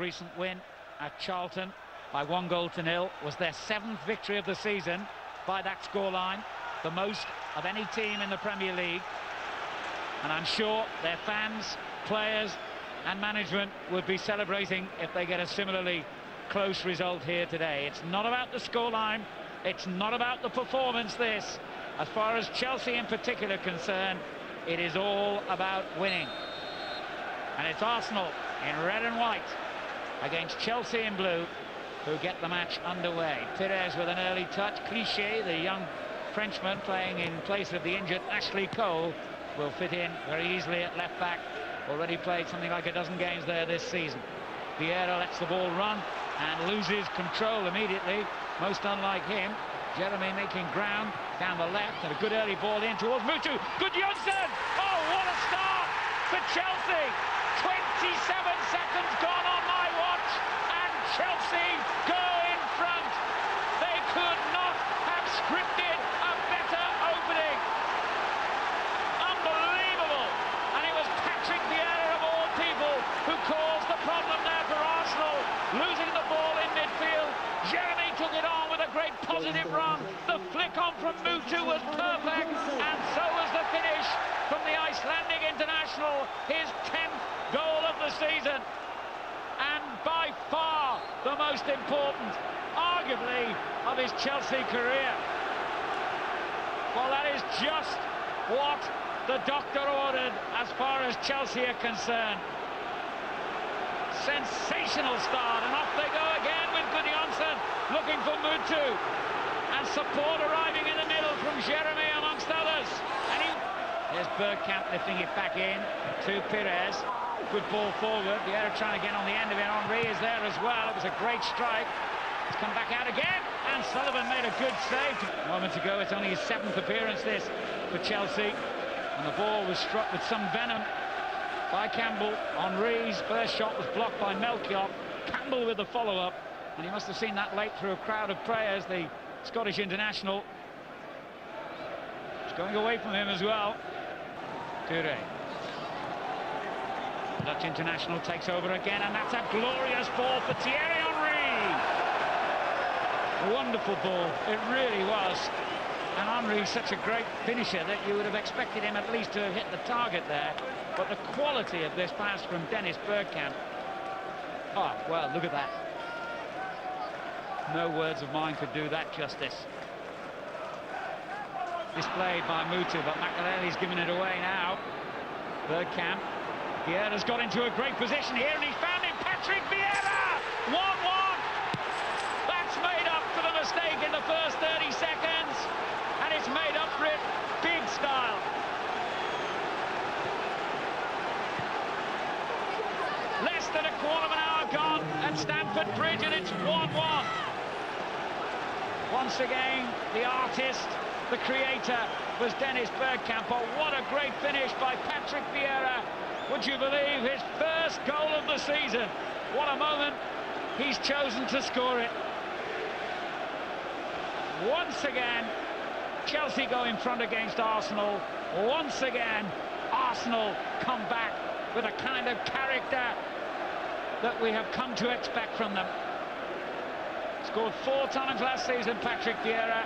recent win at Charlton by 1-0 was their 7th victory of the season by that scoreline, the most of any team in the Premier League. And I'm sure their fans, players and management would be celebrating if they get a similarly close result here today. It's not about the scoreline, it's not about the performance, this. As far as Chelsea in particular concerned, it is all about winning. And it's Arsenal in red and white against Chelsea in blue who get the match underway. Pires with an early touch. Cliché, the young Frenchman playing in place of the injured Ashley Cole, will fit in very easily at left back. Already played something like a dozen games there this season. Vieira lets the ball run and loses control immediately, most unlike him. Jeremy making ground down the left, and a good early ball in towards Mutu. Good Johnson! Oh, what a start for Chelsea! 27 seconds gone on my watch, and Chelsea go in front. They could not have scripted a better opening. Unbelievable! And it was Patrick Vieira of all people who caused the problem there for Arsenal, losing the ball in midfield. Jeremy took it on with a great positive run. The flick on from Mutu was perfect, and so was the finish from the Icelandic international, his 10th goal of the season, and by far the most important, arguably, of his Chelsea career. Well, that is just what the doctor ordered as far as Chelsea are concerned. Sensational start, and off they go again with Gudjohnsen looking for Mutu, and support arriving in the middle from Jeremy amongst others. And here's Bergkamp lifting it back in to Pires. Good ball forward. Vieira trying to get on the end of it. Henry is there as well. It was a great strike. It's come back out again, and Sullivan made a good save. Moments ago, it's only his 7th appearance this for Chelsea, and the ball was struck with some venom by Campbell. Henry's first shot was blocked by Melchior. Campbell with the follow-up, and he must have seen that late through a crowd of players. The Scottish international is going away from him as well. Toure. The Dutch international takes over again, and that's a glorious ball for Thierry Henry. Wonderful ball, it really was. And Henry's such a great finisher that you would have expected him at least to have hit the target there. But the quality of this pass from Dennis Bergkamp. Oh, well, look at that. No words of mine could do that justice. Displayed by Mutu, but McAlealy's giving it away now. Bergkamp. Vieira's got into a great position here, and he's found him, Patrick Vieira! 1-1! That's made up for the mistake in the first 30 seconds, and it's made up for it big style. Less than a quarter of an hour gone at Stamford Bridge, and it's 1-1. Once again, the artist, the creator, was Dennis Bergkamp. But what a great finish by Patrick Vieira. Would you believe his first goal of the season? What a moment. He's chosen to score it. Once again, Chelsea go in front against Arsenal. Once again, Arsenal come back with a kind of character that we have come to expect from them. Scored 4 times last season, Patrick Vieira.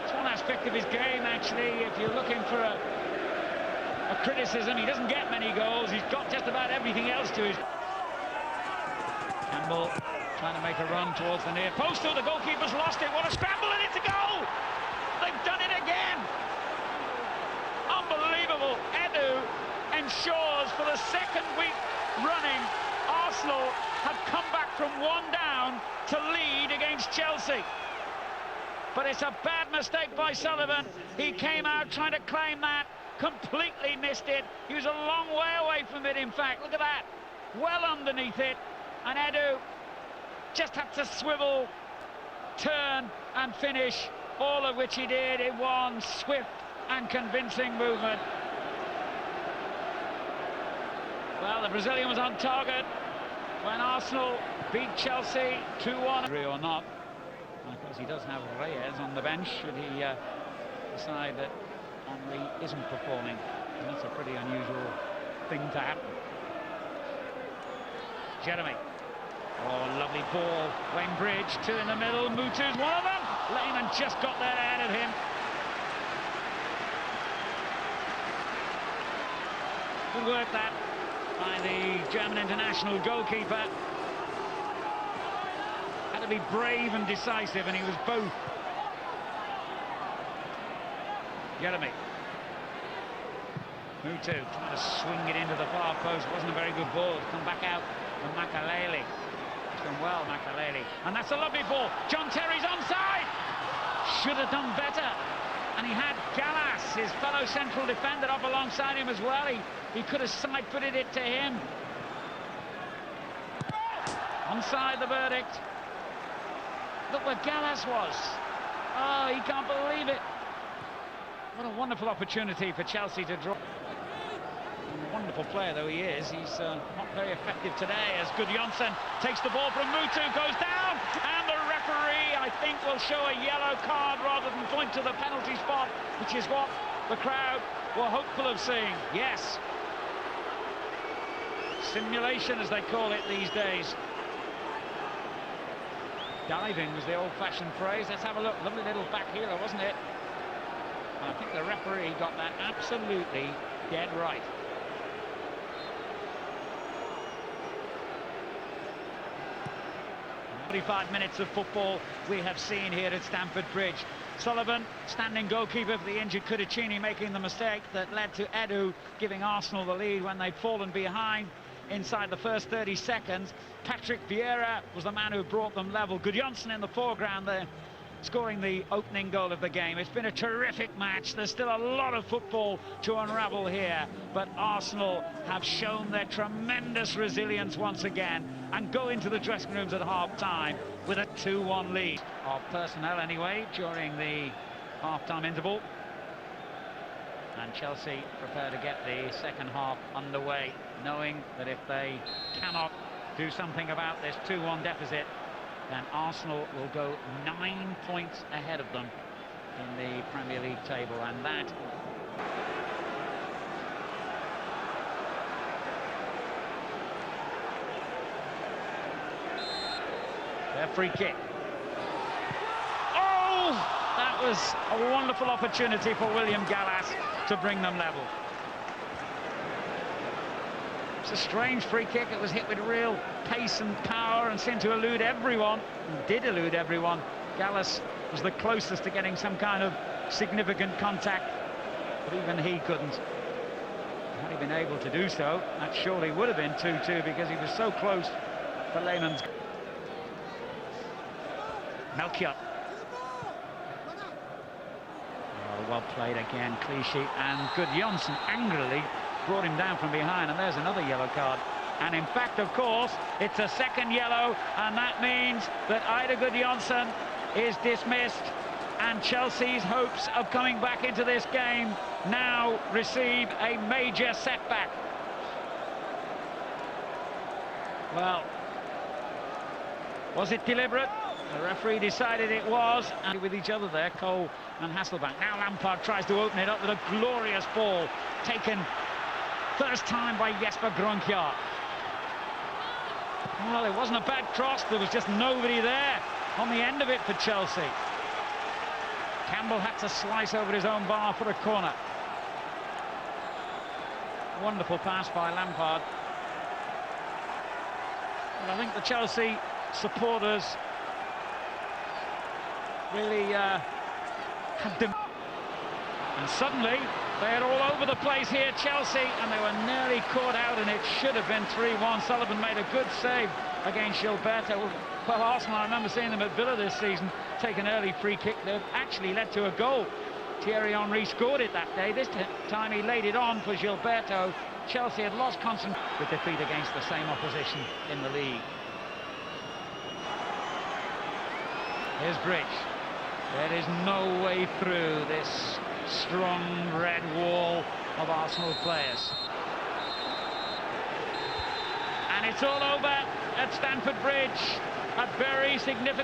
It's one aspect of his game, actually. If you're looking for a criticism, he doesn't get many goals. He's got just about everything else to his... Campbell trying to make a run towards the near post. Oh, the goalkeeper's lost it. What a scramble, and it's a goal! They've done it again! Unbelievable. Edu ensures for the 2nd week running, Arsenal have come back from 1 down to lead against Chelsea. But it's a bad mistake by Sullivan. He came out trying to claim that, completely missed it. He was a long way away from it, in fact. Look at that. Well underneath it. And Edu just had to swivel, turn and finish, all of which he did in one swift and convincing movement. Well, the Brazilian was on target when Arsenal beat Chelsea 2-1. Or not. And of course, he does have Reyes on the bench should he decide that Henry isn't performing. And that's a pretty unusual thing to happen. Jeremy Oh, lovely ball. Wayne Bridge, two in the middle. Mutu's one of them. Lehmann just got there ahead of him. Good work that by the German international goalkeeper. Had to be brave and decisive, and he was both. Jeremy. Mutu trying to swing it into the far post. Wasn't a very good ball. It's come back out from Makaleli. He's done well, Makaleli. And that's a lovely ball. John Terry's onside. Should have done better. And he had Gallas, his fellow central defender, up alongside him as well. He could have side-footed it to him. Onside the verdict. Look where Gallas was. Oh, he can't believe it. What a wonderful opportunity for Chelsea to draw. Wonderful player though he is, he's not very effective today as Gudjonsson takes the ball from Mutu, goes down, and the referee, I think, will show a yellow card rather than point to the penalty spot, which is what the crowd were hopeful of seeing. Yes. Simulation, as they call it these days. Diving was the old-fashioned phrase. Let's have a look. Lovely little back heeler, wasn't it? I think the referee got that absolutely dead right. 45 minutes of football we have seen here at Stamford Bridge. Sullivan, standing goalkeeper for the injured Cudicini, making the mistake that led to Edu giving Arsenal the lead when they'd fallen behind inside the first 30 seconds. Patrick Vieira was the man who brought them level. Gudjonsson in the foreground there, scoring the opening goal of the game. It's been a terrific match. There's still a lot of football to unravel here, but Arsenal have shown their tremendous resilience once again and go into the dressing rooms at half-time with a 2-1 lead. Of personnel anyway during the half-time interval. And Chelsea prepare to get the second half underway, knowing that if they cannot do something about this 2-1 deficit, then Arsenal will go 9 points ahead of them in the Premier League table, and that their free kick. Oh, that was a wonderful opportunity for William Gallas to bring them level. It's a strange free kick. It was hit with real pace and power and seemed to elude everyone, and did elude everyone. Gallas was the closest to getting some kind of significant contact, but even he couldn't. Had he been able to do so, that surely would have been 2-2 because he was so close for Lehmann's. Melchior. Oh, well played again, Clichy, and Gudjonsson angrily brought him down from behind, and there's another yellow card. And in fact, of course, it's a second yellow, and that means that Ida Gudjonsson is dismissed, and Chelsea's hopes of coming back into this game now receive a major setback. Well, was it deliberate? The referee decided it was, and with each other there, Cole and Hasselbank. Now Lampard tries to open it up with a glorious ball taken first time by Jesper Grønkjær. Well, it wasn't a bad cross, there was just nobody there on the end of it for Chelsea. Campbell had to slice over his own bar for a corner. Wonderful pass by Lampard. And I think the Chelsea supporters really had them. And suddenly, they're all over the place here, Chelsea, and they were nearly caught out, and it should have been 3-1. Sullivan made a good save against Gilberto. Well, Arsenal, I remember seeing them at Villa this season, take an early free kick that actually led to a goal. Thierry Henry scored it that day. This time he laid it on for Gilberto. Chelsea had lost concentration with defeat against the same opposition in the league. Here's Bridge. There is no way through this strong red wall of Arsenal players. And it's all over at Stamford Bridge. A very significant